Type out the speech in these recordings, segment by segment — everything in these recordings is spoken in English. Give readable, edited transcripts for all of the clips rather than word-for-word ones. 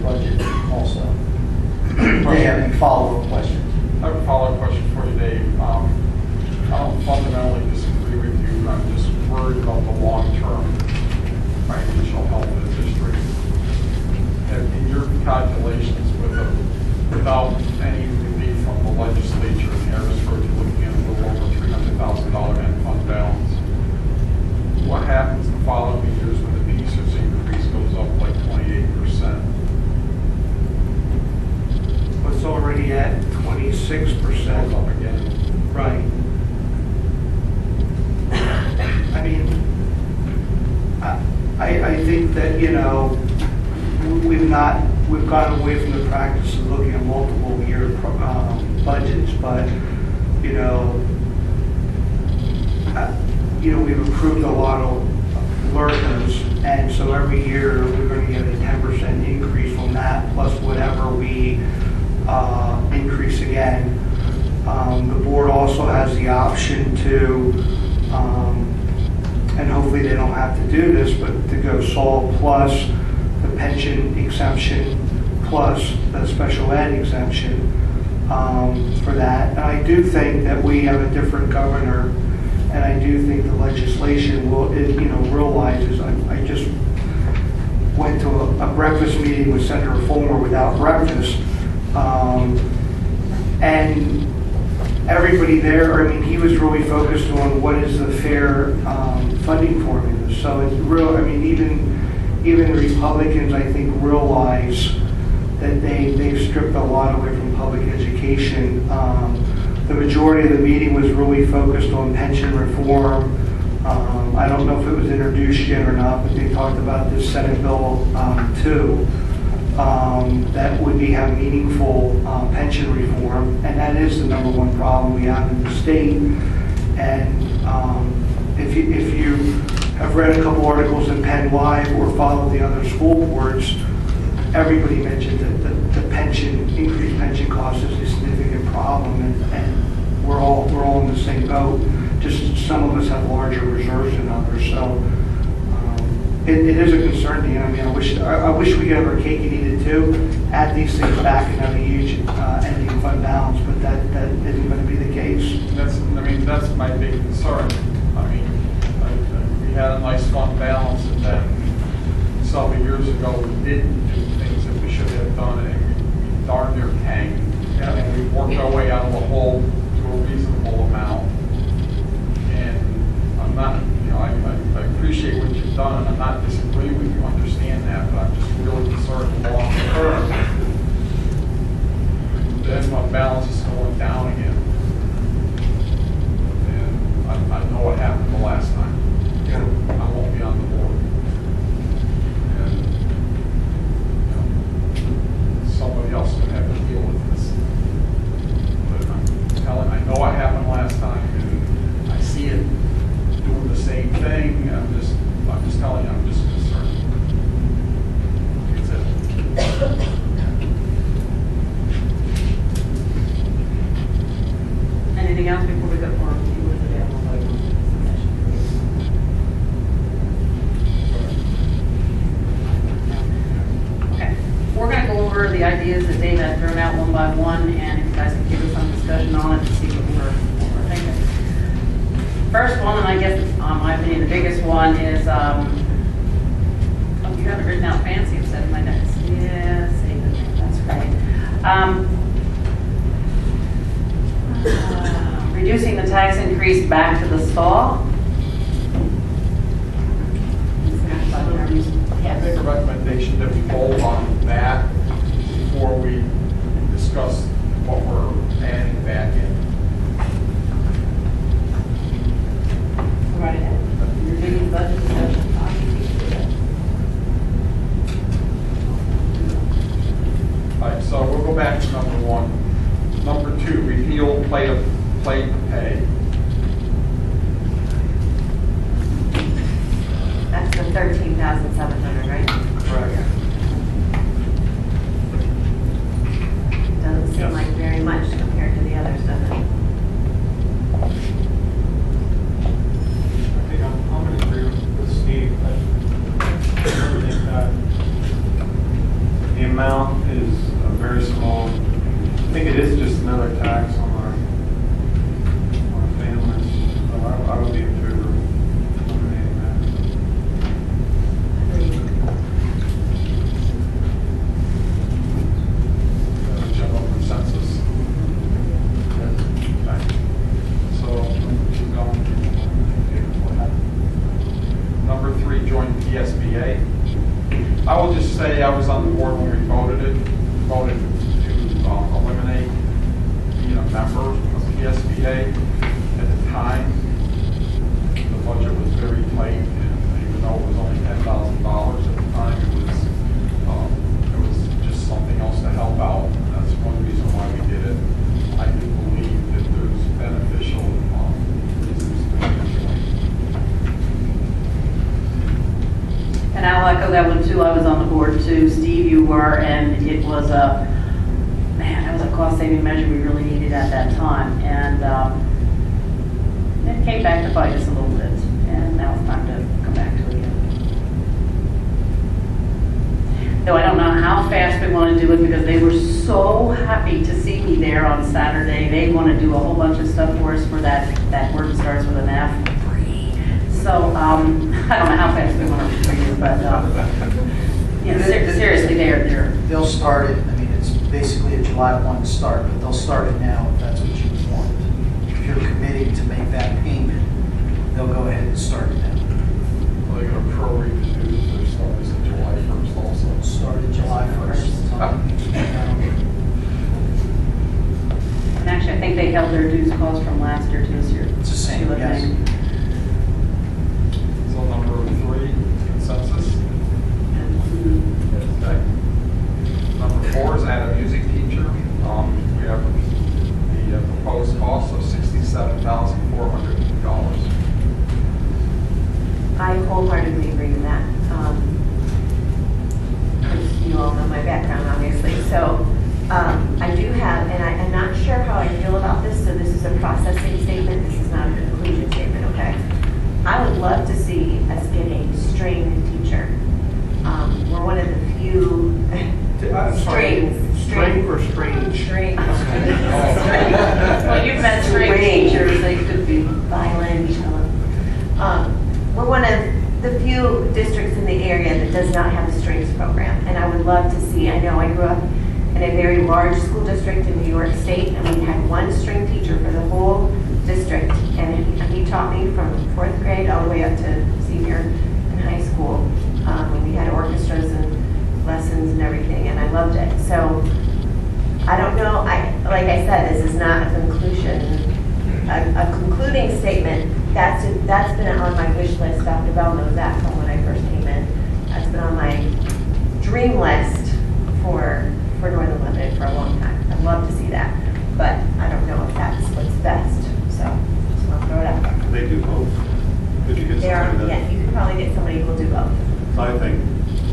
budget also. They have any follow-up questions? I have a follow-up question for you, Dave. I don't fundamentally disagree with you. I'm just worried about the long-term financial health of the district. In your calculations, without any relief from the legislature in Harrisburg, you're looking at a little over $300,000 end fund balance. What happens the following years when the PSERS increase goes up like 28%? It's already at 26%. Goes up again. Right. I mean, I think that, you know, we've gone away from the practice of looking at multiple year budgets, but, you know, we've approved a lot of learners, and so every year we're going to get a 10% increase on that, plus whatever we increase again. The board also has the option to, and hopefully they don't have to do this, but to go SAL plus the pension exemption plus the special ed exemption for that. And I do think that we have a different governor, and I do think the legislation will, realizes. I just went to a breakfast meeting with Senator Fulmer without breakfast, and everybody there, I mean, he was really focused on what is the fair funding formula. So it's real, I mean, even the Republicans, I think, realize that they've stripped a lot away from public education. The majority of the meeting was really focused on pension reform. I don't know if it was introduced yet or not, but they talked about this Senate Bill 2 that would have meaningful pension reform, and that is the #1 problem we have in the state. And if you have read a couple articles in Penn Live or followed the other school boards, everybody mentioned that the increased pension cost is a significant problem, and we're all in the same boat. Just some of us have larger reserves than others, so it is a concern, Dean. I mean, I wish we could have our cake and eat it too, add these things back and have a huge ending fund balance, but that isn't going to be the case. That's my big concern. I mean, we had a nice fund balance, and then several years ago we didn't do things that we should have done, and we darn near tanked. And we worked our way out of the hole to a reasonable amount. And I'm not, I appreciate what you've done, and I'm not disagreeing with you, understand that, but I'm just really concerned long term. Then my balance is going down again. And I know what happened the last time. I won't be on the board. And somebody else is going to have to deal with this. But I'm telling, I know what happened last time, and I see it doing the same thing. I'm just telling you, I'm just concerned. That's it. Anything else before we go forward? Okay. We're going to go over the ideas that Dave had thrown out one by one, and if you guys can give us some discussion on it to see what we're thinking. First one, and I guess, in my opinion, the biggest one is, oh, you have it written out fancy instead of my notes. Yeah, save it. That's great. Reducing the tax increase back to the stall. I make a recommendation that we hold on that before we discuss what we're adding back in. Right ahead. You're doing budget discussion. All right, so we'll go back to #1. #2, repeal play to pay. That's the 13,700, right? Correct. Doesn't seem like very much compared to the others, does it? I think I'm going to agree with Steve. I think that the amount amount is very small. I think it is just another tax on our families. So I would be in favor of eliminating that. General consensus. Okay. So, keep going. Number 3, join PSBA. I will just say I was on the board when we voted to eliminate being a member of PSBA. At the time, the budget was very tight, and even though it was only $10,000 at the time, it was just something else to help out. That's one reason why we did it. I do believe that there's beneficial reasons to join. And I'll echo that one too. I was on the board too. Steve, you were, and it was that was a cost-saving measure we really needed at that time. And it came back to bite us a little bit. And now it's time to come back to it again. Though I don't know how fast we want to do it because they were so happy to see me there on Saturday. They want to do a whole bunch of stuff for us for that word that starts with an F. So I don't know how fast we want to retrieve it, but seriously, they're They'll start it, I mean, it's basically a July 1 start, but they'll start it now if that's what you want. If you're committing to make that payment, they'll go ahead and start it now. Well, they're going to prorate the dues. Their start is July 1st also. Started July 1st. and actually I think they held their dues cost from last year to this year. It's the same, I yes. think. So number 3, consensus. Okay. Number 4 is add a music teacher. We have the proposed cost of $67,400. I wholeheartedly agree with that. You all know my background, obviously. So I do have, and I'm not sure how I feel about this, so this is a processing statement. This is not a conclusion statement, okay? I would love to see us get a string teacher. We're one of the few String or strange? String. Well, you've met string teachers, they could be. Violin, cello. We're one of the few districts in the area that does not have a strings program. And I would love to see, I know I grew up in a very large school district in New York State, and we had one string teacher for the whole district. And he taught me from 4th grade all the way up to senior in high school. And we had orchestras and lessons and everything, and I loved it. So I don't know, like I said, this is not a conclusion, a concluding statement. That's been on my wish list. Dr. Bell knows that from when I first came in. That's been on my dream list for Northern Lebanon for a long time. I'd love to see that, but I don't know if that's what's best. So I'll throw it out there. They do both. Could you get somebody Yeah, you could probably get somebody who will do both. So I think,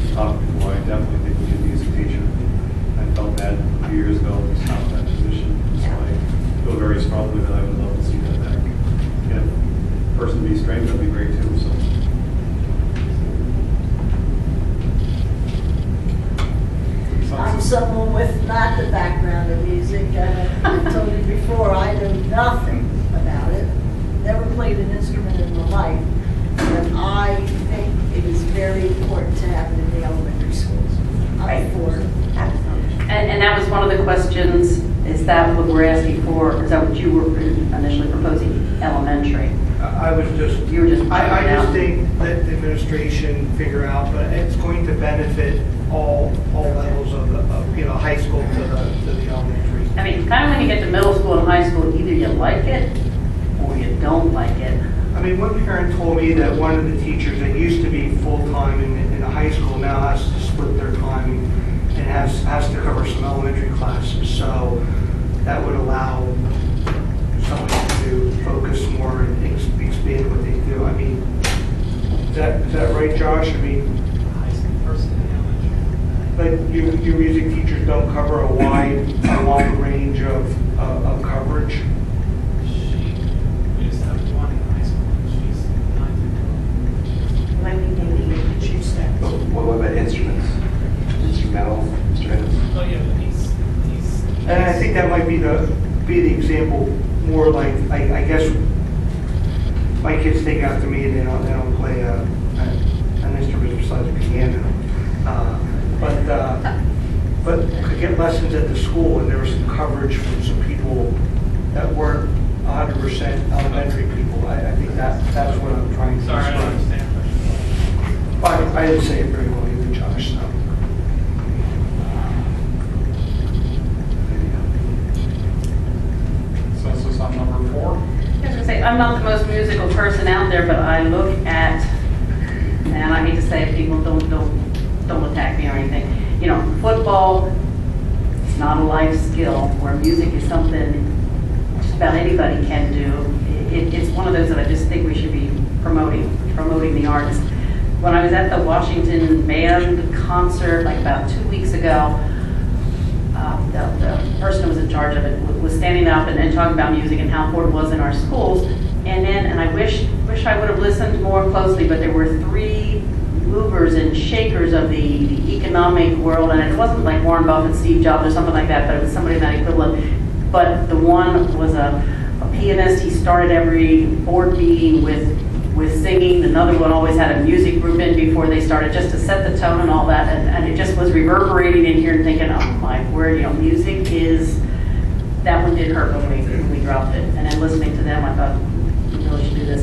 before, I definitely think we need a music teacher. I felt bad a few years ago when we stopped that position. So I feel very strongly that I would love to see that back. If a person be strange, that'd be great too. So. I'm someone with not the background of music. I told you before, I know nothing about it. Never played an instrument in my life. But I think it is very important to have it in the elementary schools. I'm for it. And that was one of the questions, is that what we're asking for, or is that what you were initially proposing, elementary? I was just, You were just. I just think that the administration figure out, but it's going to benefit all levels of high school to the elementary. I mean, kind of when you get to middle school and high school, either you like it or you don't like it. I mean, one parent told me that one of the teachers that used to be full-time in a high school now has to split their time and has to cover some elementary classes. So that would allow somebody to focus more and expand what they do. I mean, is that right, Josh? I mean, but your music teachers don't cover a wide range of coverage. Might be maybe What about instruments? Instrumental, instrumental And I think that might be the example more like, I guess, my kids take after me and they don't play an instrument besides the piano. But could get lessons at the school, and there was some coverage from some people that weren't 100% elementary people. I think that's what I'm trying to Sorry, I don't describe. understand. I didn't say it very well either, Josh, so. Consensus on number 4? I was gonna say, I'm not the most musical person out there, but I look at, and I hate to say it, people don't attack me or anything. You know, football, it's not a life skill, where music is something just about anybody can do. It's one of those that I just think we should be promoting the arts. When I was at the Washington Band concert, like about 2 weeks ago, the person who was in charge of it was standing up and talking about music and how important it was in our schools. And I wish I would have listened more closely, but there were 3 movers and shakers of the economic world, and it wasn't like Warren Buffett, Steve Jobs, or something like that, but it was somebody of that equivalent. But the one was a pianist. He started every board meeting with singing. Another one always had a music group in before they started, just to set the tone and all that. And it just was reverberating in here and thinking, oh my word, you know, music is, that one did hurt when we dropped it. And then listening to them, I thought, we really should do this.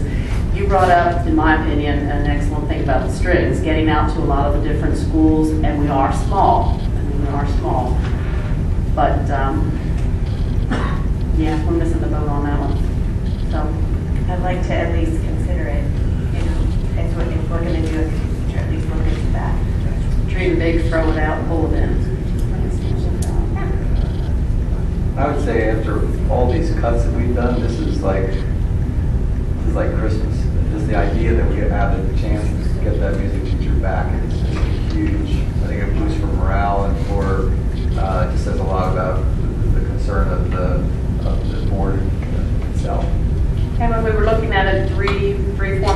You brought up, in my opinion, an excellent thing about the strings, getting out to a lot of the different schools, and we are small. I mean, we are small. But, yeah, we're missing the boat on that one. So, I'd like to at least consider it, you know, if we're going to do it, at least look into that. dream big, throw it out, pull it in. I would say after all these cuts that we've done, this is like Christmas. Just the idea that we have the chance to get that music teacher back is huge. I think it boosts for morale and for it just says a lot about the concern of the board itself. And when we were looking at it 4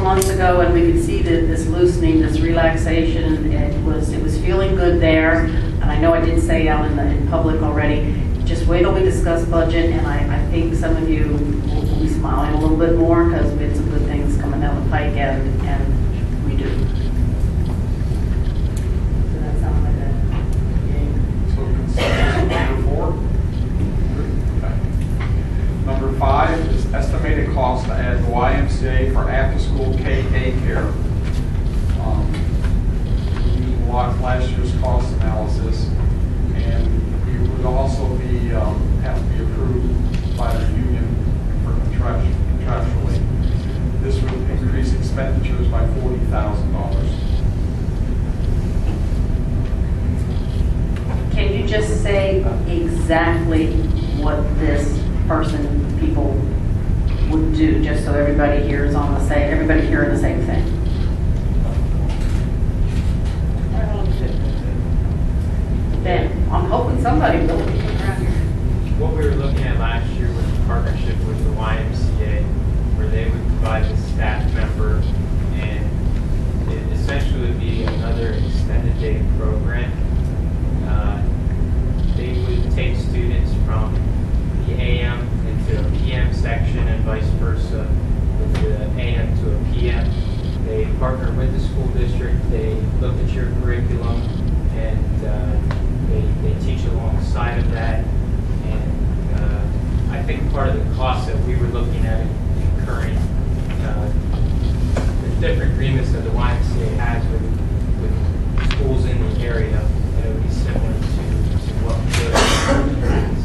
months ago, and we could see this loosening, this relaxation, it was feeling good there. And I know I did say out in public already, just wait till we discuss budget, and I think some of you will be smiling a little bit more because we had some good things coming down the pike, and we do. So that sounds like a game. So consensus on number 4? Okay. Number 5 is estimated cost to add the YMCA for after-school K care. We blocked last year's cost analysis, and we would also have to be approved by the union for contractually. This would increase expenditures by $40,000. Can you just say exactly what this people would do, just so everybody here is on the same, everybody hearing the same thing? Ben, I'm hoping somebody will be around here. What we were looking at last year was a partnership with the YMCA, where they would provide the staff member, and it essentially would be another extended day program. They would take students from the AM into a PM section and vice versa, with the AM to a PM. They partner with the school district, they look at your curriculum, and they teach alongside of that. And I think part of the cost that we were looking at incurring, the different agreements that the YMCA has with schools in the area, that it would be similar to what we're doing.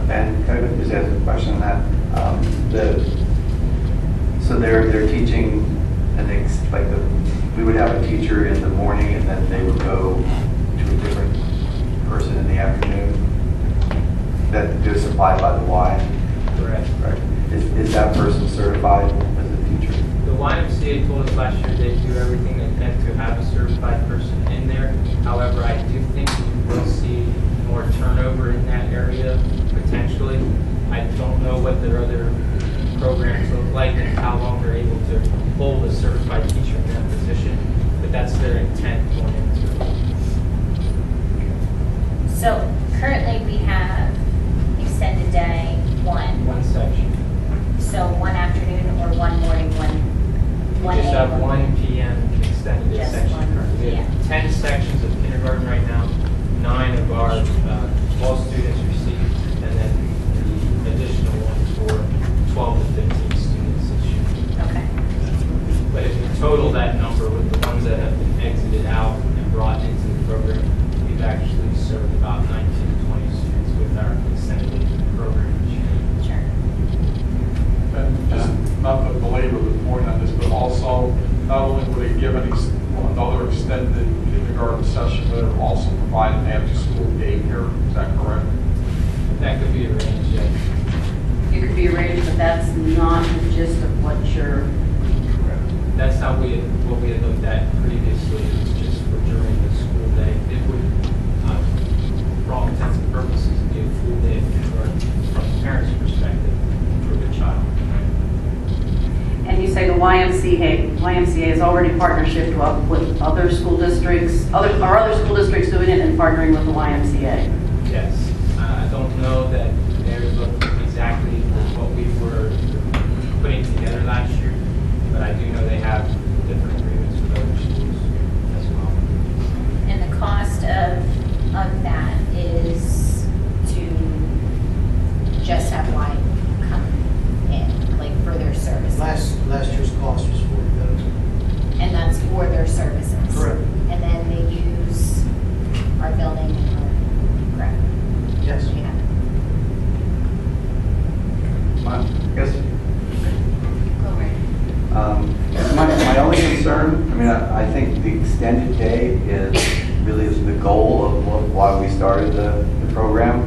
Ben, can I just ask a question on that? So they're teaching, we would have a teacher in the morning, and then they would go to a different person in the afternoon. That is supplied by the Y. Correct. Right. Is that person certified as a teacher? The YMCA told us last year they do everything they can to have a certified person in there. However, I do think we will see more turnover in that area, potentially. I don't know what their other programs look like and how long they're able to hold a certified teacher in that position, but that's their intent going into it. We just have 1 p.m. extended Just section one, currently. We have yeah. 10 sections of kindergarten right now. 9 of our all students receive, and then the additional one for 12 to 15 students this year. Okay. But if you total that number with the ones that have been exited out and brought into the program, we've actually served about 19 to 20 students with our extended program this year. Sure. And just not to belabor the point on this, but also, not only would it give another extended kindergarten session, but it would also provide an after-school daycare, is that correct? That could be arranged, yeah. It could be arranged, but that's not the gist of what you're, That's how what we had looked at previously, it's just for during the school day. It would, for all intents and purposes, be a full day of kindergarten from the parent's perspective for the child. and you say the YMCA is already partnership with other school districts, are other school districts doing it and partnering with the YMCA? Yes, I don't know that theirs looked exactly what we were putting together last year, but I do know they have different agreements with other schools as well. And the cost of that is to just have Y come in, like for their services. Last year's cost was 40,000. And that's for their services. Correct. And then they use our building and our, correct? Yes. Yeah. I guess Go right. my only concern, I mean, I think the extended day is the goal of why we started the program.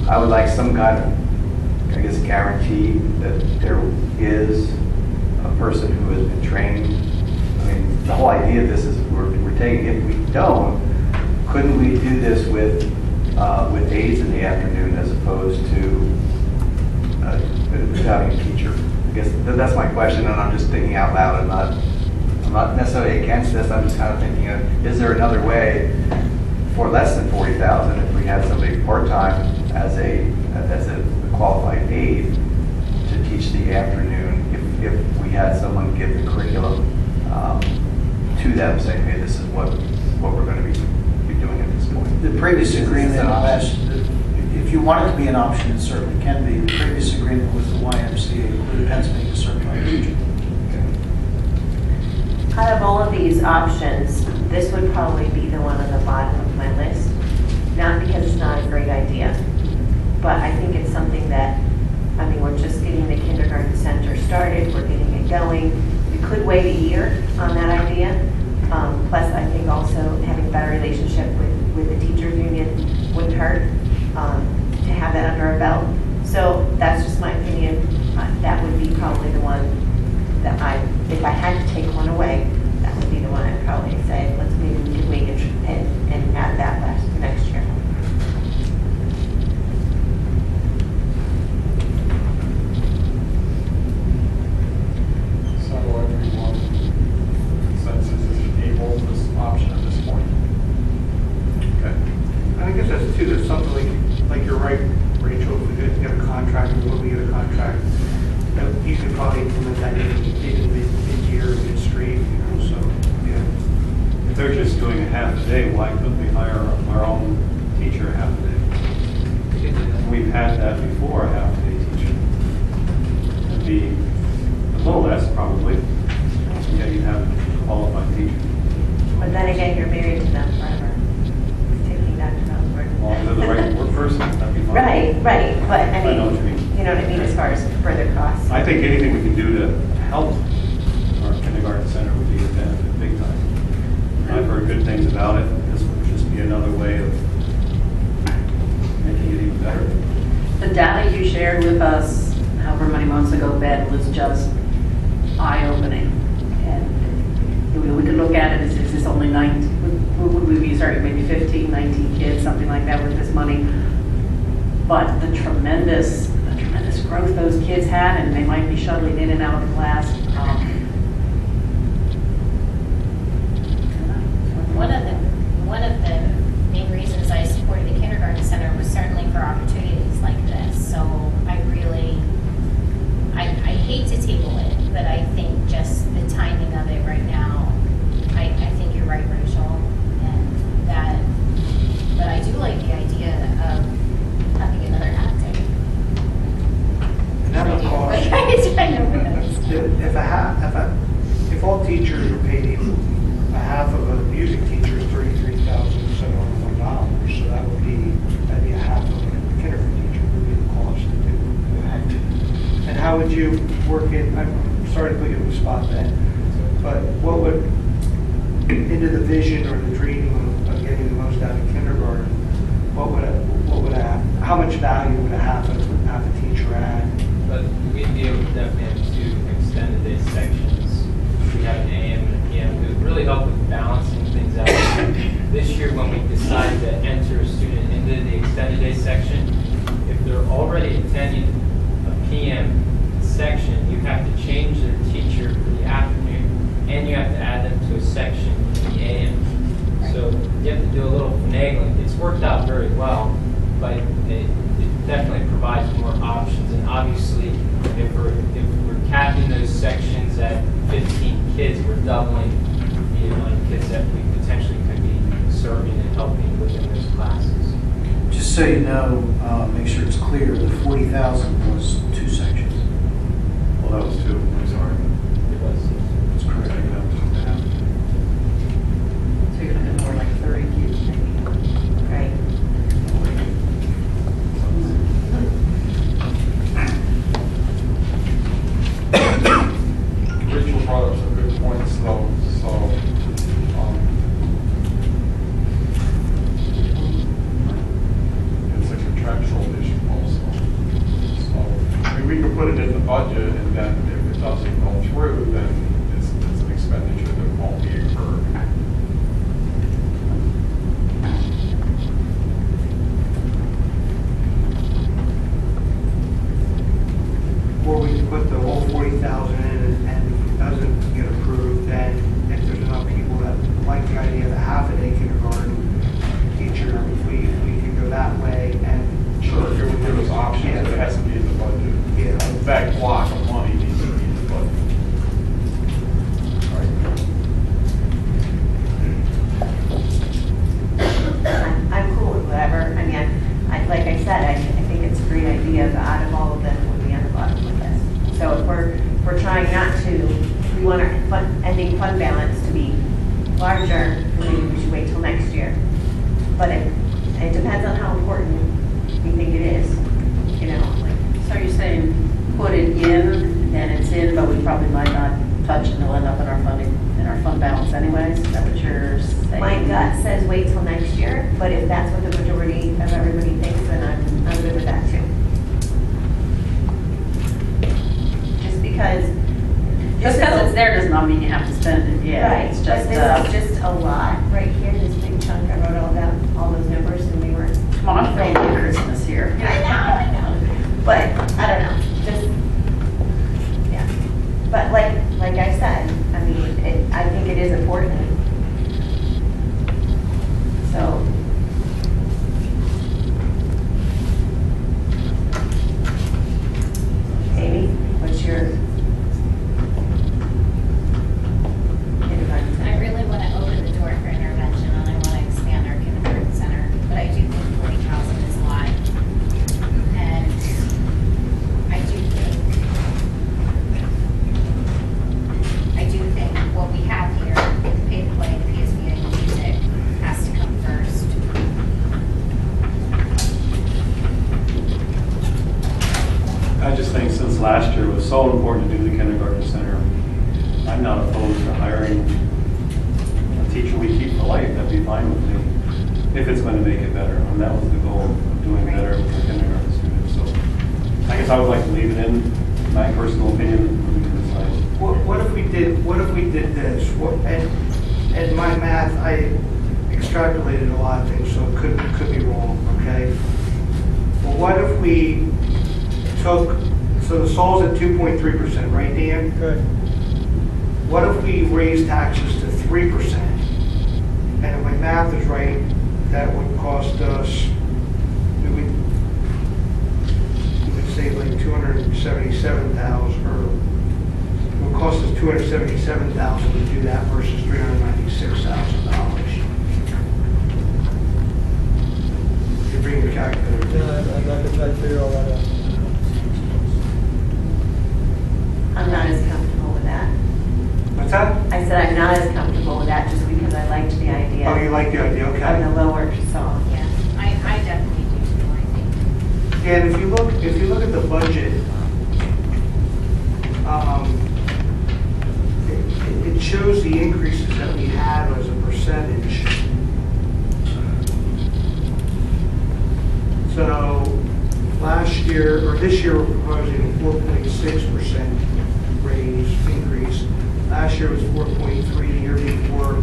I would like some kind of, I guess, guarantee that there is a person who has been trained. I mean, the whole idea of this is we're taking, if we don't, couldn't we do this with aides in the afternoon as opposed to having a teacher? I guess that's my question, and I'm just thinking out loud. I'm not necessarily against this. I'm just kind of thinking of, is there another way for less than 40,000 if we had somebody part-time as a qualified aide to teach the afternoon, if we had someone give the curriculum to them, saying, hey, this is what we're going to be doing at this point. The previous Is this agreement, an option? if you want it to be an option, it certainly can be. The previous agreement with the YMCA included Pennsylvania Certified Teacher. Out of all of these options, this would probably be the one on the bottom of my list. Not because it's not a great idea, but I think it's something that, I mean, we're just getting the kindergarten center started, we're getting it going. We could wait a year on that idea. Plus, I think also having a better relationship with the teachers union wouldn't hurt to have that under our belt. So that's just my opinion. That would be probably the one that if I had to take one away, that would be the one I'd probably say, let's maybe we could wait and add that for next year. So everyone consensus is able this option at this point. Okay. And I guess that's too, that's something like you're right, Rachel, if we get a contract, or when we get a contract, that you could probably implement that in mid-year, mid-stream, so, yeah. If they're just doing a half a day, why couldn't we hire our own teacher half a day? We could do that. We've had that before, a half a day teacher. It'd be a little less probably, yeah, you'd have a qualified teacher. But then again, you're married to them forever. Taking that to another word. Well, if they're the right work person, that'd be fine. Right, but I I know what you mean, mean. you know what I mean, as far as further costs. I think anything we can do to help our kindergarten center would be a benefit, big time. I've heard good things about it. This would just be another way of making it even better. The data you shared with us, however many months ago, Ben, was just eye-opening. And we could look at it as, is this only 19, would we be starting maybe 15, 19 kids, something like that with this money? But the tremendous growth those kids had, and they might be shuttling in and out of the class. One of the main reasons I supported the kindergarten center was certainly for opportunities like this. So I hate to table it, but I if all teachers are paid equal, a half of a music teacher is $33,701, so that'd be a half of a kindergarten teacher would be the cost to do. And how would you work it? I'm sorry to put you on the spot then, but what would, into the vision or the dream of getting the most out of kindergarten, how much value would a half a teacher add? But we'd be able to definitely have 2 extended day sections. We have an AM and a PM. It would really help with balancing things out. This year, when we decided to enter a student into the extended day section, if they're already attending a PM section, you have to change their teacher for the afternoon, and you have to add them to a section in the AM. So you have to do a little finagling. It's worked out very well, but it definitely provides more options. And obviously, if we're capping those sections at 15 kids, we're doubling the amount of kids that we potentially could be serving and helping within those classes. Just so you know, make sure it's clear, the 40,000 was 2 sections. Well, that was 2, I'm sorry. It was. That's I correct. think that was 2.5. So you're looking more like 30 kids maybe. Right. Rachel brought up some good points though, so, it's a contractual issue also. So, I mean, we could put it in the budget and then if it doesn't go through, then it's an expenditure that won't be incurred. Or we can put the whole 40,000 in, and if it doesn't get approved, then if there's enough people that like the idea of a half-a-day kindergarten teacher, we could go that way and. Sure, it would give us options, but it has to be in the budget. Yeah. That block of money needs to be in the budget. I'm cool with whatever. I mean, like I said, I think it's a great idea, but out of all of them, it would be on the bottom of this. So if we're trying not to, we want our ending fund balance to be larger, maybe we should wait till next year. But it depends on how important we think it is, you know, like. So you're saying put it in, and it's in, but we probably might not touch it, and it'll end up in our fund balance anyways? Is that what you're saying? My gut says wait till next year, but if that's what the majority of everybody thinks, then I'm good with that too. Just because. Just because it's there does not mean you have to spend it, yeah. Right, It's but just, this is just a lot right here, this big chunk, I wrote all down, all those numbers, and we were. come on, I'm feeling Christmas here. I know. But, I don't know, just, yeah. But like I said, I mean, I think it is important. So. Amy, what's your? I really want to open the door for intervention and I want to expand our kindergarten center, but I do think 40,000 is a lot. And I do think what we have here, the pay to play, the PSBA, and music, has to come first. I just think since last year it was so important to do the kindergarten center, I'm not opposed to hiring a teacher we keep for life. That'd be fine with me, if it's going to make it better. And that was the goal of doing better with the kindergarten students. So I guess I would like to leave it in, my personal opinion, we can decide. What if we did this? And my math, I extrapolated a lot of things, so it could be wrong, okay? Well, what if we took, so the Sol's at 2.3%, right, Dan? Good. What if we raised taxes to 3%? And if my math is right, that would cost us, we would save like 277,000, or it would cost us 277,000 to do that versus $396,000. You bring your calculator. Yeah, I'd like to try to figure all that out. I'm not as comfortable with that. What's that? I said I'm not as comfortable with that just because I liked the idea. Oh, you like the idea, Of the okay. lower song. Yeah, I definitely do too, I think. Yeah, and if you look at the budget, it shows the increases that we have as a percentage. So last year, or this year, we're proposing a 4.6% raise increase. Last year was 4.3, the year before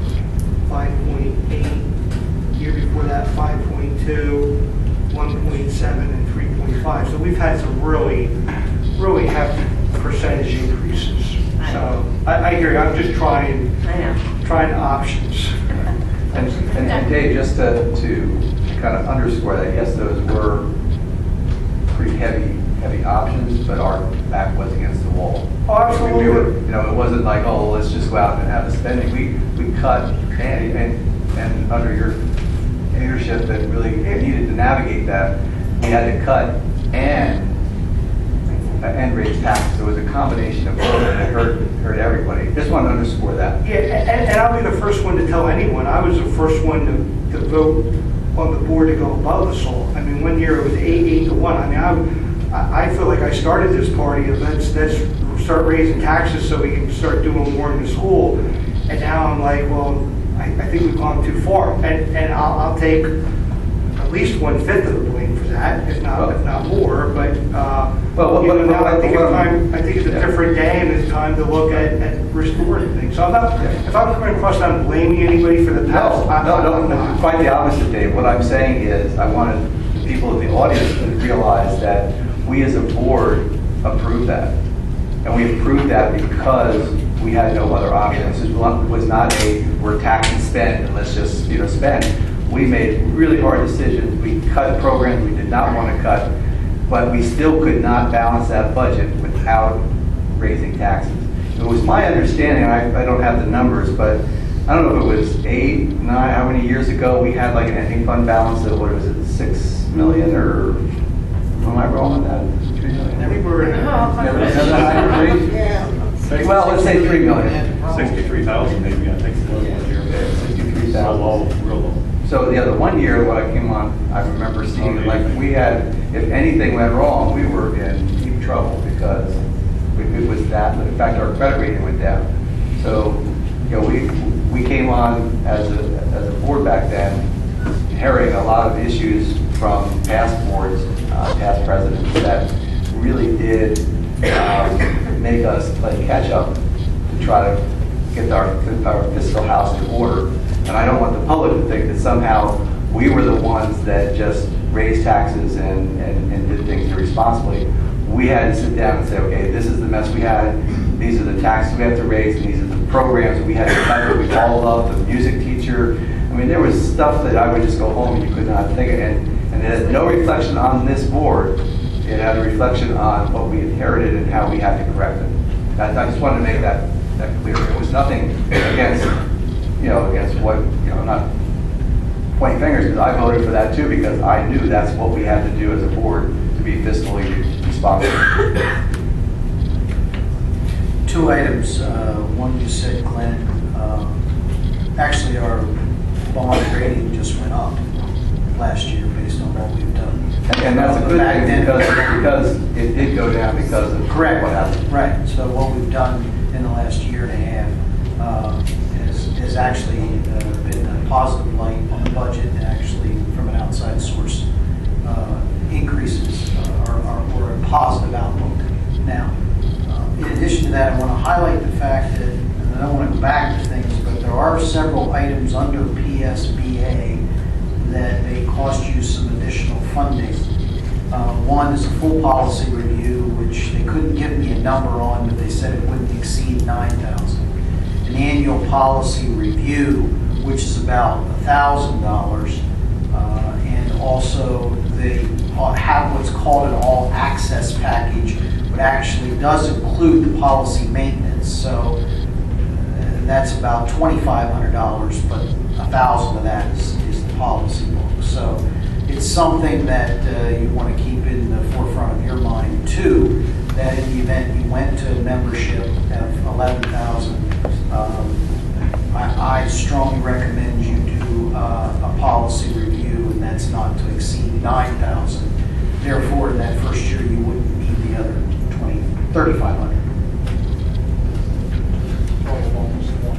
5.8, year before that 5.2, 1.7, and 3.5. So we've had some really hefty percentage increases. So I hear you, I'm just trying I know. options. And Dave, just to kind of underscore that, yes, those were pretty heavy options, but our back was against the wall. Oh, absolutely. We were, it wasn't like, oh, let's just go out and have the spending. We cut, and under your leadership that really needed to navigate that, we had to cut and raise taxes. It was a combination of both, and it hurt everybody. Just want to underscore that. Yeah, and I'll be the first one to tell anyone, I was the first one to vote on the board to go above the SALT. I mean, one year it was 8 to 1. I mean, I feel like I started this party of let's start raising taxes so we can start doing more in the school. And now I'm like, well, I think we've gone too far. And I'll take at least 1/5 of the blame for that, if not more. But now I think it's a different day and it's time to look at restoring things. So if I'm coming across not blaming anybody for the past, No, quite the opposite, Dave. What I'm saying is I wanted the people in the audience to realize that we as a board approved that. And we approved that because we had no other options. It was not we're tax and spend and let's just spend. We made really hard decisions. We cut programs we did not want to cut, but we still could not balance that budget without raising taxes. It was my understanding, I don't have the numbers, but I don't know if it was 8, 9, how many years ago we had like an ending fund balance of, what was it, 6 million, or am I wrong on that? 3 million? we were in Yeah. Well, let's say 3 million. 63,000 maybe, I think. Yeah, 63,000. So low, real low. So the one year when I came on, I remember seeing like we had, if anything went wrong, we were in deep trouble because it was that. In fact, our credit rating went down. So we came on as a board back then, inheriting a lot of issues from past boards, past presidents that really did make us play catch up to try to get our fiscal house in order. And I don't want the public to think that somehow we were the ones that just raised taxes and did things irresponsibly. We had to sit down and say, okay, this is the mess we had. These are the taxes we have to raise, and these are the programs we had to cut. We all loved the music teacher. I mean, there was stuff that I would just go home and you could not think of. And it had no reflection on this board. It had a reflection on what we inherited and how we had to correct it. I just wanted to make that clear. It was nothing against what, I'm not pointing fingers, because I voted for that too, because I knew that's what we had to do as a board to be fiscally responsible. 2 items. One you said, Glenn, actually our bond rating just went up last year based on what we've done. And that's a good Back thing then- because it did go down because of Correct. what happened. Right, so what we've done in the last year and a half has actually been a positive light on the budget, and actually from an outside source increases or a positive outlook. Now, in addition to that, I want to highlight the fact that, and I don't want to go back to things, but there are several items under PSBA that may cost you some additional funding. One is a full policy review, which they couldn't give me a number on, but they said it wouldn't exceed $9,000. An annual policy review, which is about $1,000, and also they have what's called an all-access package, but actually does include the policy maintenance. So that's about $2,500, but $1,000 of that is the policy book. So it's something that you want to keep in the forefront of your mind too, that in the event you went to a membership of 11,000 I strongly recommend you do a policy review, and that's not to exceed 9,000. Therefore, in that first year, you wouldn't need the other 3,500. Total almost one.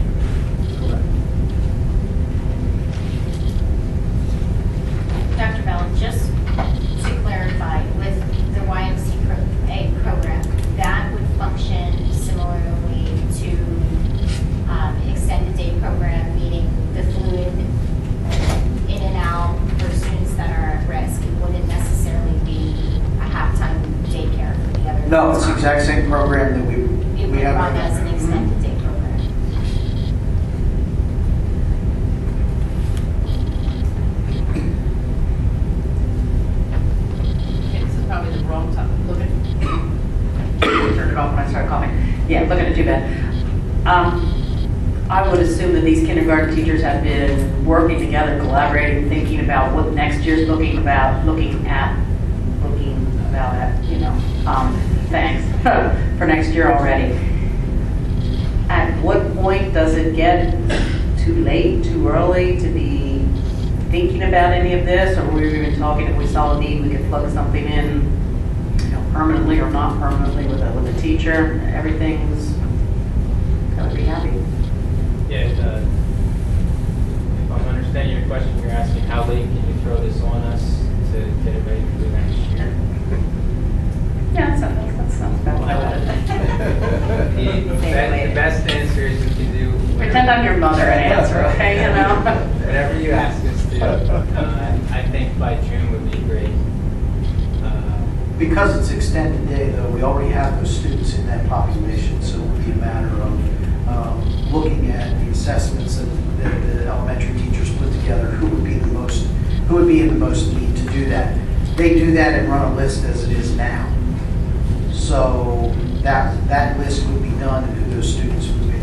Dr. Bell, just to clarify, with the YMCA program, that would function similarly to extended day program, meaning the fluid in and out for students that are at risk. It wouldn't necessarily be a half-time daycare for the other. No, it's the exact same program that It we would have. run as an extended day program. Okay, this is probably the wrong time. Look at, turn it off when I start coughing. Yeah, looking at you, Ben. I would assume that these kindergarten teachers have been working together, collaborating, thinking about what next year's looking about, you know, thanks, for next year already. At what point does it get too late, too early to be thinking about any of this? Or we were even talking, if we saw a need, we could plug something in, you know, permanently or not permanently with a teacher. Everything's gonna be happy. Yeah, if I'm understanding your question, you're asking how late can you throw this on us to get it ready for the next year? Yeah, that sounds about what The best answer is we can do. Pretend I'm your mother and answer, okay, you know? Whatever you ask us to. I think by June would be great. Because it's extended day, though, we already have those students in that population, so it would be a matter of looking at the assessments that the elementary teachers put together, who would be in the most need to do that. They do that and run a list as it is now. So that list would be done and who those students would be.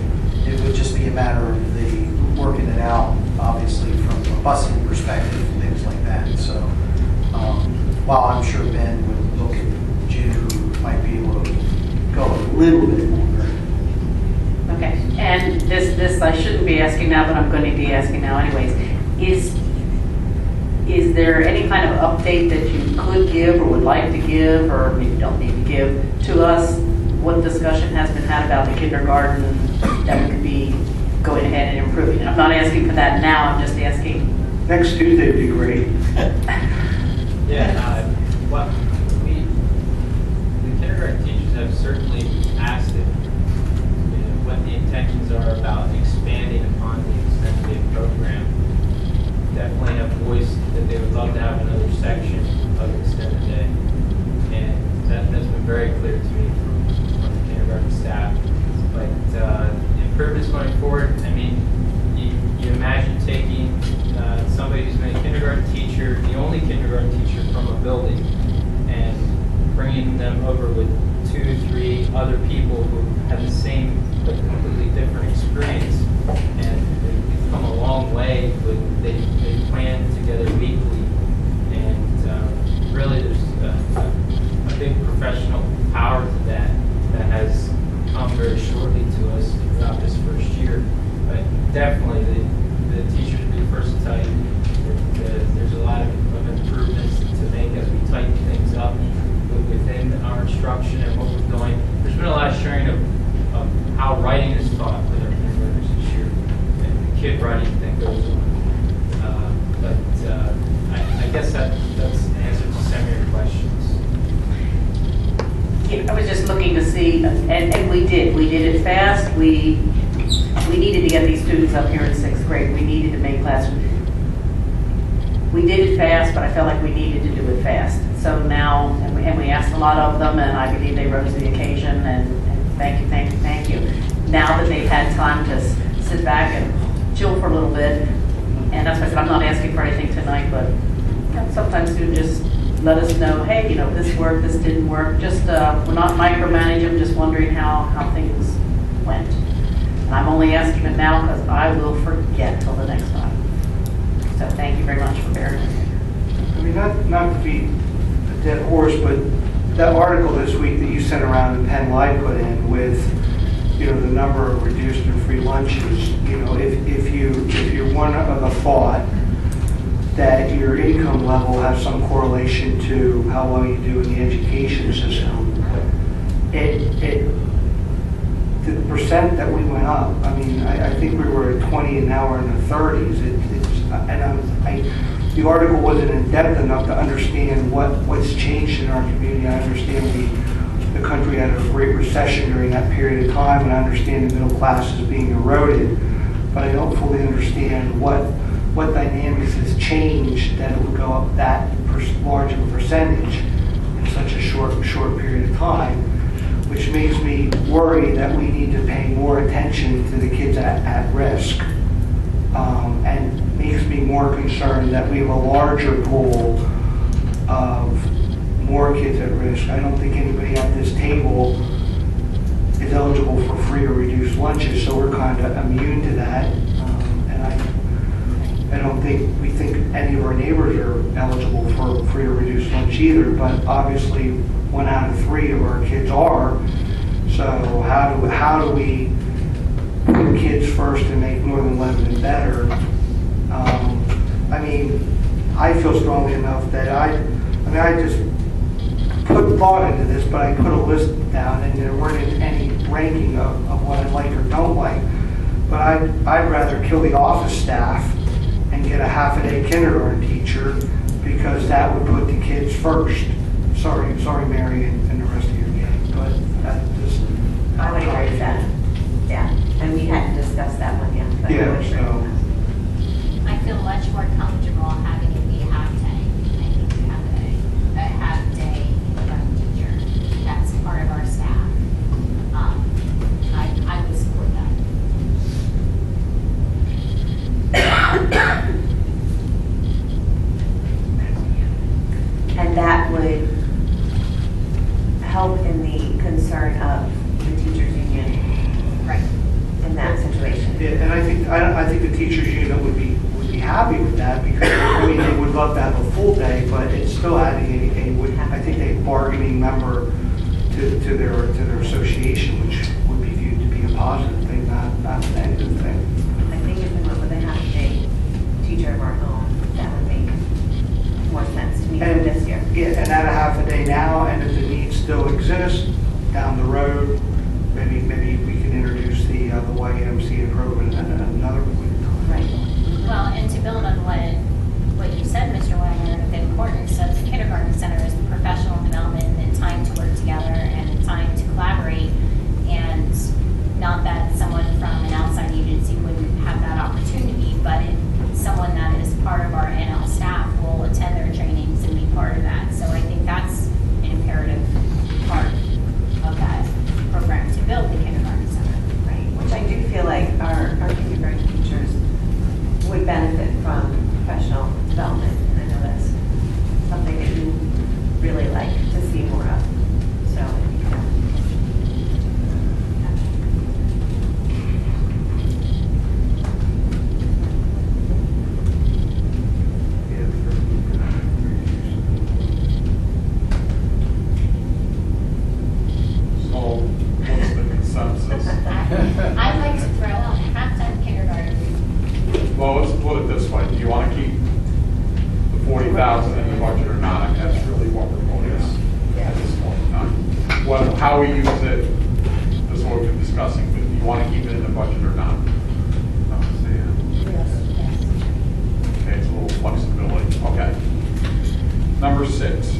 It would just be a matter of the working it out, obviously, from a busing perspective and things like that. So while I'm sure Ben would look at June, might be able to go a little bit longer. Okay, and this I shouldn't be asking now, but I'm going to be asking now anyways. Is there any kind of update that you could give or would like to give, or maybe don't need to give to us? What discussion has been had about the kindergarten that we could be going ahead and improving? And I'm not asking for that now, I'm just asking. Next Tuesday would be great. Yeah, well, the kindergarten teachers have certainly asked it, what the intentions are about expanding upon the extended day program. Definitely have voiced that they would love to have another section of extended day. And that's been very clear to me from the kindergarten staff. But improvements going forward, I mean, you imagine taking somebody who's been a kindergarten teacher, the only kindergarten teacher from a building, and bringing them over with 2, 3 other people who have the same but completely different experience. And they've come a long way. They plan together weekly, and really there's a big professional power to that has come very shortly to us throughout this first year. But definitely the teachers will be the first to tell you that there's a lot of improvements to make as we tighten things up within our instruction and what we're doing. There's been a lot of sharing of how writing is taught with our kindergartners this year, and the kid writing thing goes on. I guess that's an answer to some of your questions. Yeah, I was just looking to see, and we did it fast. We needed to get these students up here in 6th grade. We needed to make classrooms. We did it fast, but I felt like we needed to do it fast. So now, and we asked a lot of them, and I believe they rose to the occasion, and thank you. Now that they've had time to sit back and chill for a little bit, and that's why I said I'm not asking for anything tonight, but sometimes students just let us know, hey, this worked, this didn't work. Just, we're not micromanaging, just wondering how things went. And I'm only asking it now because I will forget till the next time. So thank you very much for bearing with me. I mean, not to beat a dead horse, but that article this week that you sent around and Penn Live put in with, the number of reduced and free lunches, if you're one of the thought that your income level has some correlation to how well you do in the education system, the percent that we went up, I think we were at 20 and now we're in the 30s. The article wasn't in depth enough to understand what's changed in our community. I understand the country had a great recession during that period of time, and I understand the middle class is being eroded, but I don't fully understand what dynamics has changed that it would go up that large of a percentage in such a short period of time, which makes me worry that we need to pay more attention to the kids at risk, and makes me more concerned that we have a larger pool of more kids at risk. I don't think anybody at this table is eligible for free or reduced lunches, so we're kind of immune to that. And I don't think we think any of our neighbors are eligible for free or reduced lunch either, but obviously 1 out of 3 of our kids are. So how do we put kids first and make Northern Lebanon better? I feel strongly enough that I just put thought into this, but I put a list down, and there weren't any ranking of what I like or don't like. But I'd rather kill the office staff and get a half-a-day kindergarten teacher, because that would put the kids first. Sorry, Mary, and the rest of your gang, but that just. I would agree with that. Yeah, and we hadn't discussed that one yet. But I would agree with that. I feel much more comfortable having it be a half day. I think to have a half day kindergarten teacher that's part of our staff. I would support that. And that would help in the concern of the teachers union. Right. In that situation. Yeah, and I think the teachers union would be happy with that, because they would love to have a full day, but it's still adding a bargaining member to their association, which would be viewed to be a positive thing, not a negative thing. I think if we went with a half-day teacher of our own, that would make more sense to me than this year. Yeah, and at a half a day now, and if the need still exists down the road, maybe we can introduce the YMCA program at another point in time. Right. Well, and to build on what you said, Mr. Wagner, the importance of the kindergarten center is professional development and time to work together and time to collaborate. And not that someone from an outside agency wouldn't have that opportunity, but someone that is part of our NL staff will attend their trainings and be part of that. So I think that's an imperative part of that program to build the kindergarten center. Right. Which I do feel like our kindergarten teachers would benefit from professional development. And I know that's something that you really like to see more of. So I think So what's the consensus? I'd like to throw out half-time kindergarten. Well, let's put it this way. Do you want to keep the 40,000 in the budget or not? I mean, that's really what we're voting on at this point in time. How we use it is what we've been discussing, but do you want to keep it in the budget or not? Okay, it's a little flexibility. Okay. Number 6.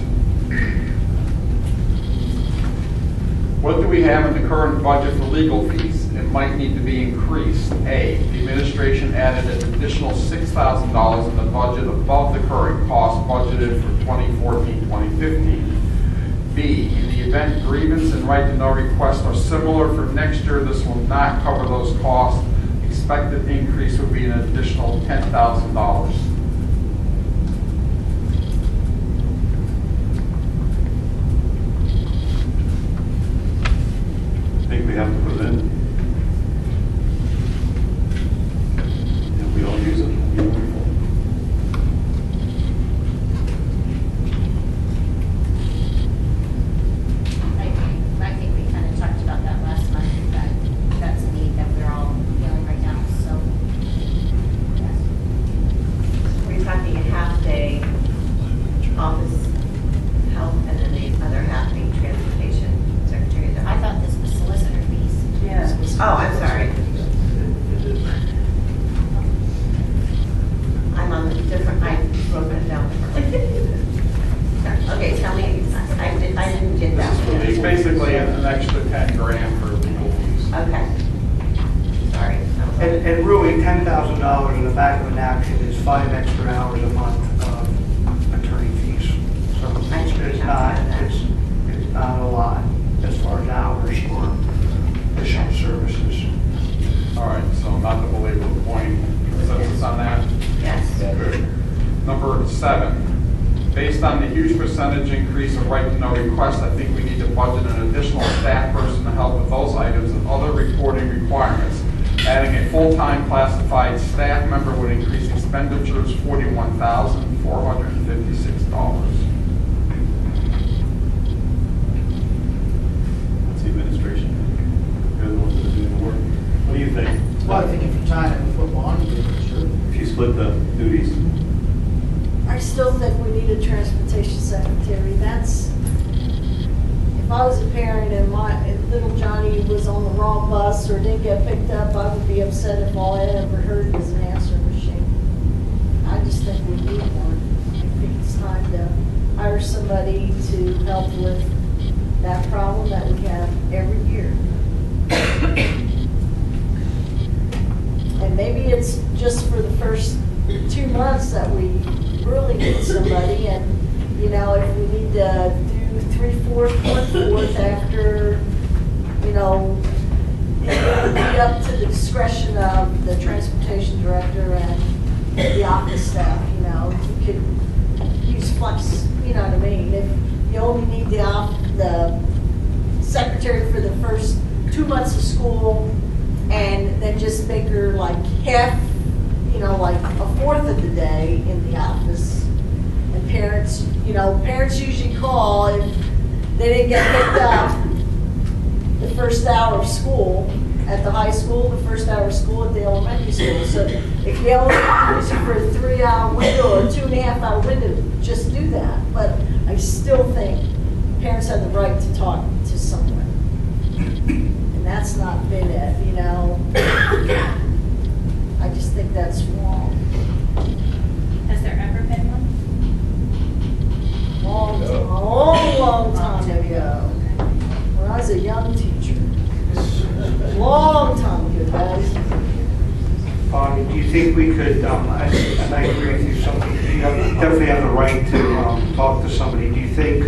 What do we have in the current budget for legal fees? It might need to be increased. A, the administration added an additional $6,000 in the budget above the current cost budgeted for 2014-2015. B, in the event grievance and right to know requests are similar for next year, this will not cover those costs. Expected increase would be an additional $10,000. I think we have to put it in. If we don't use it, we'll be wonderful. I think we kind of talked about that last month, that And really, $10,000 in the back of a napkin is 5 extra hours a month of attorney fees. So it's not a lot as far as hours for additional services. All right, so not to belabor the point, consensus on that? Yes. Good. Number 7, based on the huge percentage increase of right to know requests, I think we need to budget an additional staff person to help with those items and other reporting requirements. Adding a full-time classified staff member would increase expenditures $41,456. That's the administration. They're the ones that are doing the work. What do you think? Well, I think if you're tying it with football, I'm good, sure. If you split the duties, I still think we need a transportation secretary. That's, if I was a parent and if little Johnny was on the wrong bus or didn't get picked up, I would be upset if all I ever heard was an answering machine. I just think we need one. I think it's time to hire somebody to help with that problem that we have every year. And maybe it's just for the first 2 months that we really need somebody, and, you know, if we need to do 3/4, 1/4 after, you know, it would be up to the discretion of the transportation director and the office staff, you know, you could use flex, you know what I mean? If you only need the secretary for the first 2 months of school, and then just make her like half, you know, like 1/4 of the day in the office. And parents, you know, parents usually call if they didn't get picked up the first hour of school at the high school, the first hour of school at the elementary school. So if you only use it for a 3-hour window or 2.5-hour window, just do that. But I still think parents have the right to talk to someone. And that's not been it, you know. I just think that's wrong. Has there ever been one? Long time ago. When I was a young teacher. Long time ago, guys. Bonnie, do you think we could, and I agree with you, definitely have the right to talk to somebody. Do you think,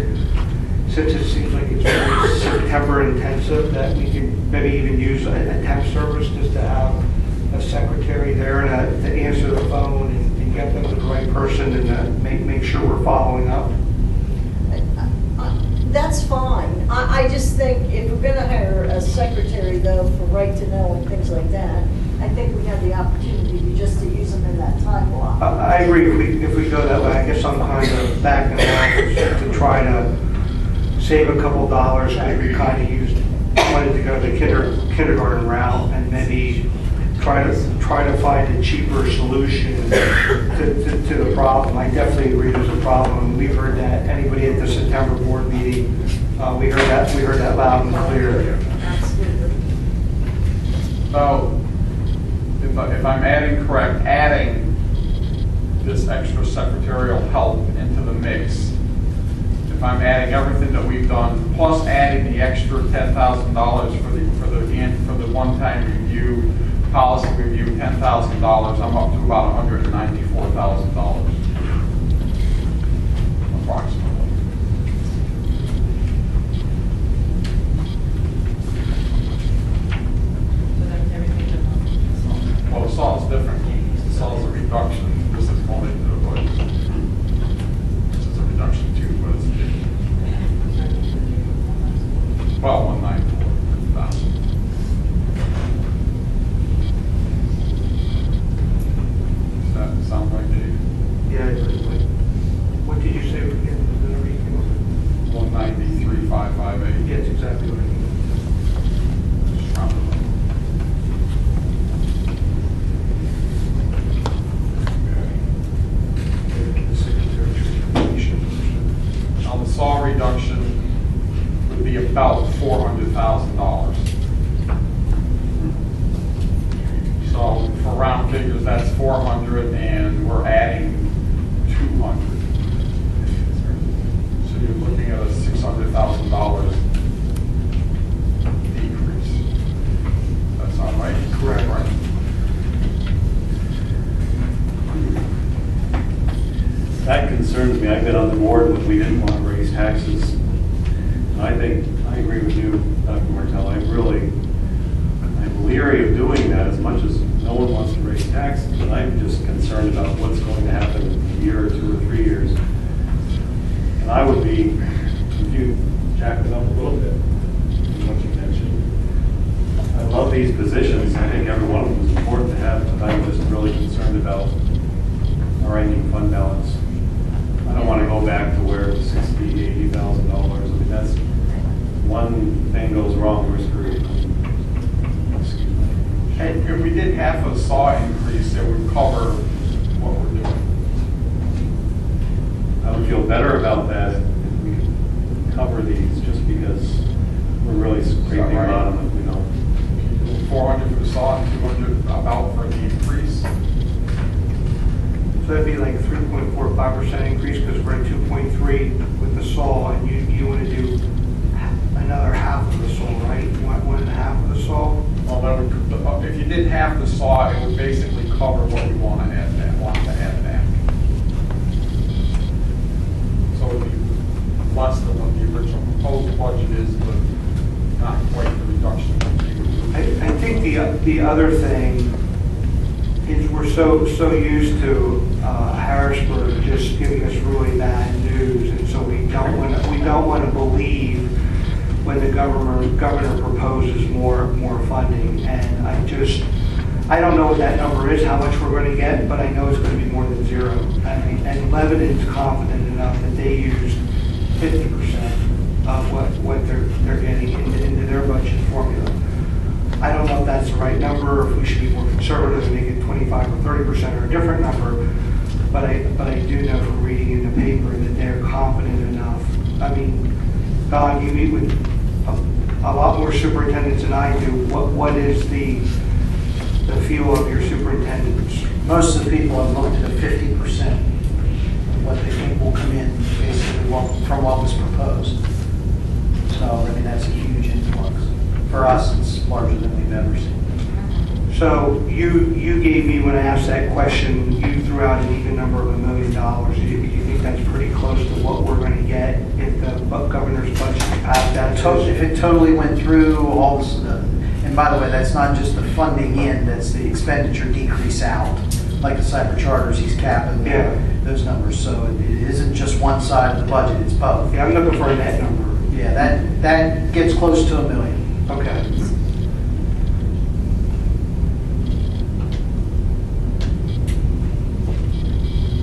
since it seems like it's very September intensive, that we could maybe even use a temp service just to have a secretary there to answer the phone and get them to the right person and make sure we're following up? That's fine. I just think if we're gonna hire a secretary though for right to know and things like that, I think we have the opportunity just to use them in that time block. I agree, if we go that way. I guess I'm kind of backing off to try to save a couple dollars, because we kind of wanted to go the kindergarten route and maybe try to find a cheaper solution to the problem. I definitely agree there's a problem. We heard that, anybody at the September board meeting, we heard that loud and clear. So, if I'm adding this extra secretarial help into the mix, if I'm adding everything that we've done, plus adding the extra $10,000 for the one-time review, policy review, $10,000, I'm up to about $194,000, approximately. So that's everything that. Well, the SAL's different. The SAL's a reduction. This is only the budget. This is a reduction too, but it's well, 194,000. Does that sound right, Dave? Yeah, what did you say again? 193,558. Yeah, it's exactly what I mean. Just round it up. Now, the SAW reduction would be about $400,000. So for round figures, that's 400, and we're adding 200. So you're looking at a $600,000 decrease. That sound right? Correct. Right. concerns me. I've been on the board when we didn't want to raise taxes. And I think, I agree with you, Dr. Martell. I'm leery of doing that as much as no one wants to raise taxes, but I'm just concerned about what's going to happen in a year or 2 or 3 years. And I would be, if you jack it up a little bit, from what you mentioned. I love these positions. I think every one of them is important to have, but I'm just really concerned about our ending fund balance. I don't want to go back to where it's $60,000, $80,000. I mean, that's one thing goes wrong, we're screwed. Excuse me. And if we did half a SAW increase, it would cover what we're doing. I would feel better about that if we could cover these, just because we're really scraping right? bottom if we don't. 400 for the SAW and 200 about for the increase. So that'd be like a 3.45% increase because we're at 2.3 with the SAW, and you want to do another half of the SAW, right? You want 1.5 of the SAW? Well, that would, if you did half the SAW, it would basically cover what we want to add back. So it would be less than what the original proposed budget is, but not quite the reduction that we would do. I think the other thing is we're so used to Harrisburg just giving us really bad news, and so we don't want to believe when the governor proposes more funding. And I don't know what that number is, how much we're going to get, but I know it's going to be more than zero. And Lebanon's confident enough that they used 50% of what they're getting into their budget formula. I don't know if that's the right number, or if we should be more conservative and make it 25 or 30% or a different number, but I do know from reading in the paper that they're confident enough. I mean, Don, you meet with a lot more superintendents than I do. What is the feel of your superintendents? Most of the people have looked at a 50% of what they think will come in, basically from what was proposed. So, I mean, that's a huge influx. For us, it's larger than we've ever seen. So you gave me, when I asked that question, you threw out an even number of $1 million. Do you think that's pretty close to what we're going to get if the governor's budget passed that? If it totally went through all this, and by the way, that's not just the funding in, that's the expenditure decrease out. Like the cyber charters, he's capping those numbers. So it isn't just one side of the budget, it's both. Yeah, I'm looking for a net number. Yeah, that gets close to $1 million. Okay.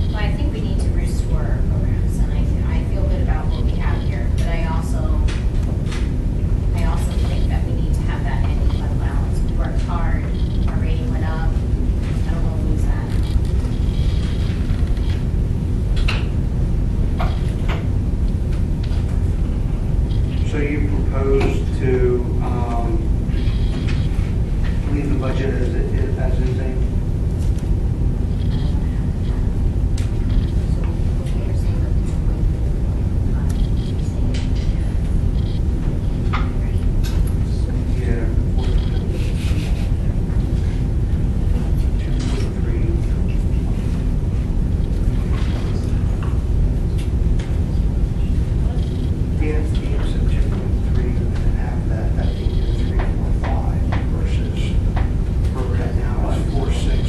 Well, I think we need to restore our programs, and I feel good about what we have here, but I also think that we need to have that ending fund balance. We worked hard, our rating went up, I don't want to lose that. So you propose to leave the budget as it is, Yeah. 2.3. Yeah, so 2.3 and then half that, I think is 3.45 versus where we're at now is 4.6.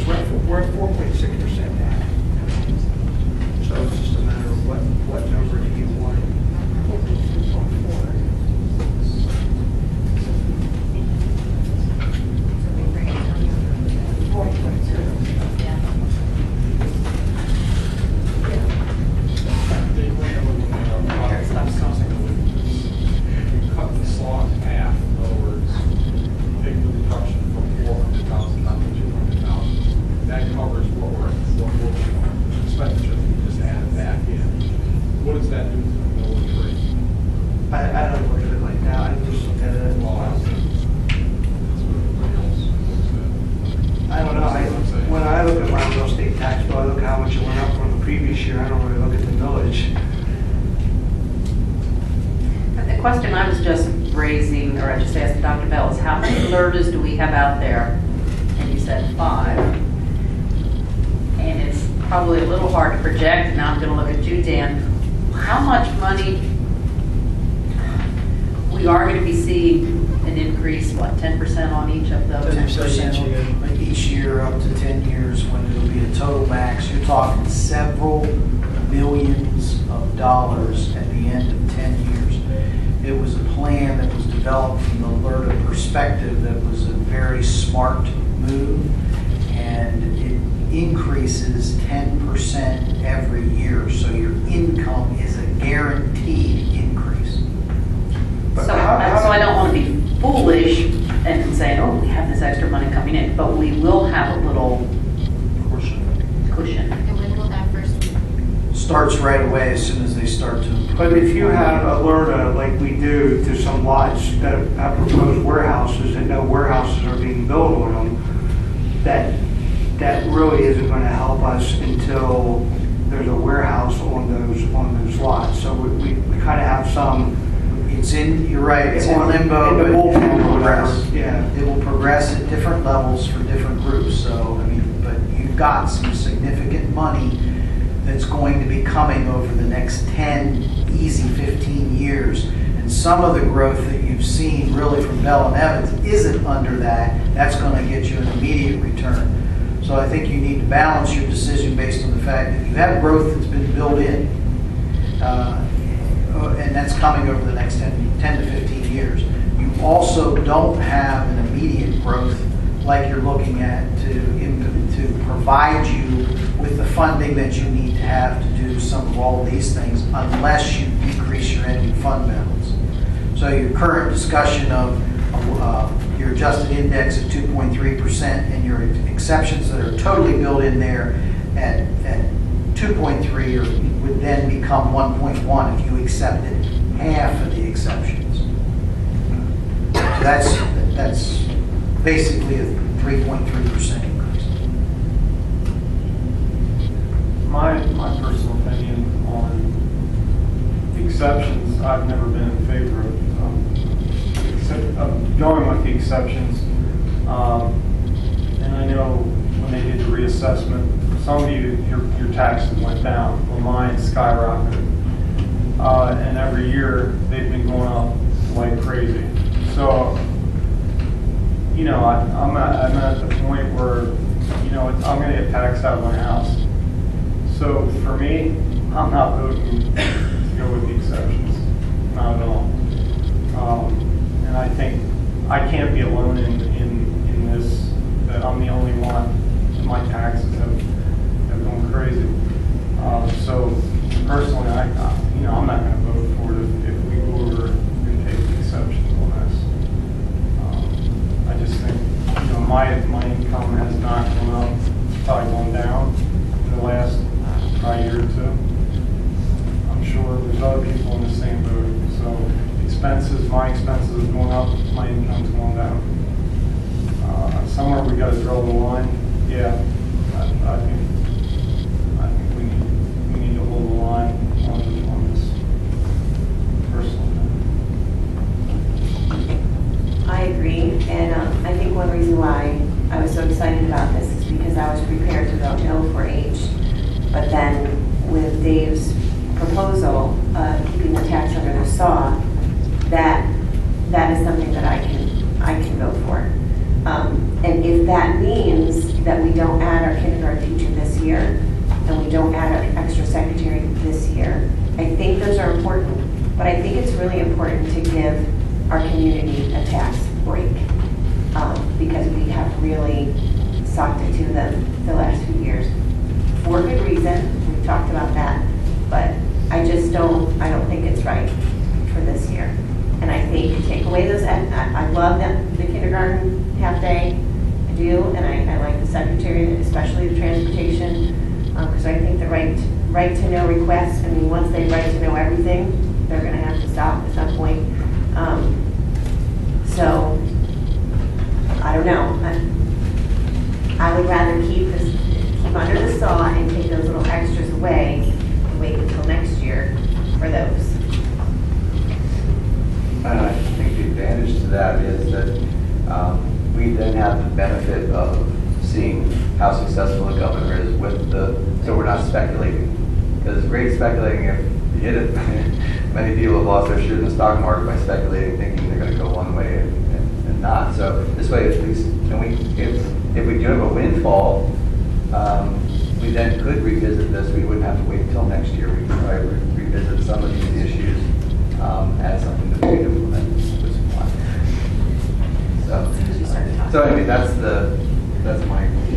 We're at 4.6% now. So it's just a matter of what number do you want? Cut the SAW in half, in other words, take the reduction from 400,000 down to 200,000. That covers what we're expenditure we just added back in. What does that do to the military? I don't look at it like that, I just look at it. Well, that's what everybody else looks at. I don't know, when I look at my real estate tax bill, I look at how much it went up from the previous year, I don't really look at the village. The question I was just raising, or I just asked Dr. Bell, is how many LERTAs do we have out there? And you said 5. And it's probably a little hard to project, and now I'm gonna look at you, Dan. How much money we are gonna be seeing an increase, what, 10% on each of those? 10% each year up to 10 years, when it'll be a total max. You're talking several millions of dollars at the end of 10 years. It was a plan that was developed from the LERTA perspective that was a very smart move, and it increases 10% every year. So your income is a guaranteed increase. So I don't want to be foolish and say, oh, we have this extra money coming in, but we will have a little cushion. And when will that first be? Starts right away as soon as they start to. But if you have alerta like we do to some lots that have proposed warehouses and no warehouses are being built on them, that really isn't going to help us until there's a warehouse on those lots. So we kind of have some. It's in, you're right, it's in limbo, in the but it bullpen will or whatever. progress. Yeah. It will progress at different levels for different groups, so, I mean, but you've got some significant money that's going to be coming over the next 10, easy 15 years. And some of the growth that you've seen really from Bell and Evans isn't under that. That's going to get you an immediate return. So I think you need to balance your decision based on the fact that you have growth that's been built in. And that's coming over the next 10 to 15 years. You also don't have an immediate growth like you're looking at to provide you with the funding that you need to have to do some of all of these things unless you decrease your ending fund balance. So your current discussion of your adjusted index at 2.3% and your exceptions that are totally built in there at 2.3 would then become 1.1 if you accepted half of the exceptions. So that's basically a 3.3% increase. My personal opinion on exceptions, I've never been in favor of going with the exceptions. And I know when they did the reassessment, some of you, your taxes went down, well, mine skyrocketed. And every year, they've been going up like crazy. So, you know, I'm at the point where, you know, I'm going to get taxed out of my house. So for me, I'm not voting to go with the exceptions, not at all. And I think I can't be alone in this, that I'm the only one, and my taxes have gone crazy. So personally, I'm not going to vote for it if we go over and take the exceptions on this. I just think, you know, my income has not gone up, it's probably gone down in the last year or two. I'm sure there's other people in the same boat. So expenses, my expenses have gone up, my income's gone down. Somewhere we got to draw the line. Yeah, I think we need to hold the line on this personal thing. I agree, and I think one reason why I was so excited about this is because I was prepared to vote no for H, but then with Dave's proposal of keeping the tax under the SAW, that is something that I can vote for. And if that means that we don't add our kindergarten teacher this year, and we don't add our extra secretary this year, I think those are important. But I think it's really important to give our community a tax break, because we have really socked it to them the last few years. For good reason, we've talked about that, but I don't think it's right for this year. And I think take away those, I love the kindergarten half day, I do, and I like the secretary, especially the transportation, because I think the right to know requests, I mean, once they right to know everything, they're gonna have to stop at some point. So, I don't know. I would rather keep under the SAW and take those little extras away and wait until next year for those. And I think the advantage to that is that we then have the benefit of seeing how successful the governor is with so we're not speculating. Because it's great speculating if you hit it. Many people have lost their shit in the stock market by speculating, thinking they're going to go one way and not. So this way, at least, if we do have a windfall, we then could revisit this. We wouldn't have to wait until next year. We could probably revisit some of these issues as something that we could implement with some plan. So anyway, that's my opinion.